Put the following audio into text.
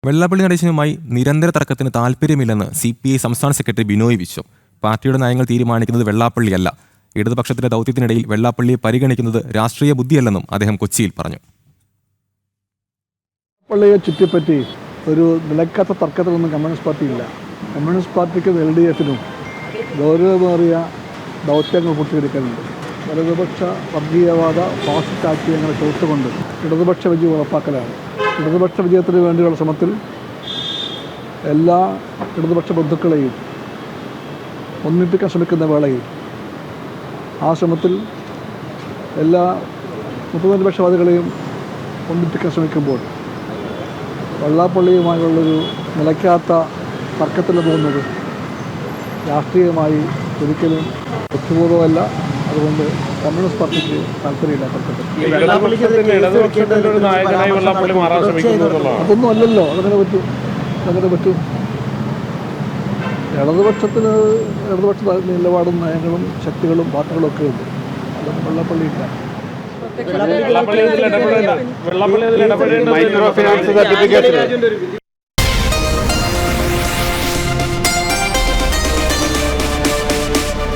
വെള്ളാപ്പള്ളി നടേശനുമായി നിരന്തര തർക്കത്തിന് താൽപ്പര്യമില്ലെന്ന് CPI സംസ്ഥാന secretary Binoy Viswam. പാർട്ടിയുടെ നയങ്ങൾ തീരുമാനിക്കുന്നത് വെള്ളാപ്പള്ളിയല്ല. ഇടതുപക്ഷത്തിന്റെ ദൗത്യത്തിനിടയിൽ വെള്ളാപ്പള്ളിയെ പരിഗണിക്കുന്നത് രാഷ്ട്രീയ ബുദ്ധിയല്ലെന്നും അദ്ദേഹം കൊച്ചിയിൽ പറഞ്ഞു. വെള്ളാപ്പള്ളിയെ ചുറ്റിപ്പറ്റി ഒരു നിലക്കാത്ത തർക്കത്തിലൊന്നും കമ്മ്യൂണിസ്റ്റ് പാർട്ടിയില്ല. കമ്മ്യൂണിസ്റ്റ് പാർട്ടിക്കും LDFനും ഗൗരവമേറിയ ദൗത്യങ്ങൾ പൂർത്തീകരിക്കാനുണ്ട്. വലതുപക്ഷ വർഗീയവാദ ഫാസിസ്റ്റ് ആശയങ്ങളെ ചോർത്തുകൊണ്ട് ഇടതുപക്ഷ വിജയം ഉറപ്പാക്കലാണ്. ഇടതുപക്ഷ വിജയത്തിന് വേണ്ടിയുള്ള ശ്രമത്തിൽ എല്ലാ ഇടതുപക്ഷ ബന്ധുക്കളെയും ഒന്നിപ്പിക്കാൻ ശ്രമിക്കുന്ന വേളയിൽ ആ ശ്രമത്തിൽ എല്ലാ മതനിരപക്ഷവാദികളെയും ഒന്നിപ്പിക്കാൻ ശ്രമിക്കുമ്പോൾ വെള്ളാപ്പള്ളിയുമായുള്ളൊരു നിലയ്ക്കാത്ത തർക്കത്തിൽ പോകുന്നത് രാഷ്ട്രീയമായി ഒരിക്കലും ബുദ്ധിപൂർവമല്ല. അതുകൊണ്ട് കമ്മ്യൂണിസ്റ്റ് പാർട്ടിക്ക് താല്പര്യമില്ല തർക്കത്തിൽ. അതൊന്നും അല്ലല്ലോ. അതങ്ങനെ പറ്റും. ഇടതുപക്ഷ നിലപാടും നയങ്ങളും ശക്തികളും പാർട്ടികളും ഒക്കെ ഉണ്ട്. അതൊന്നും വെള്ളാപ്പള്ളിയില്ല.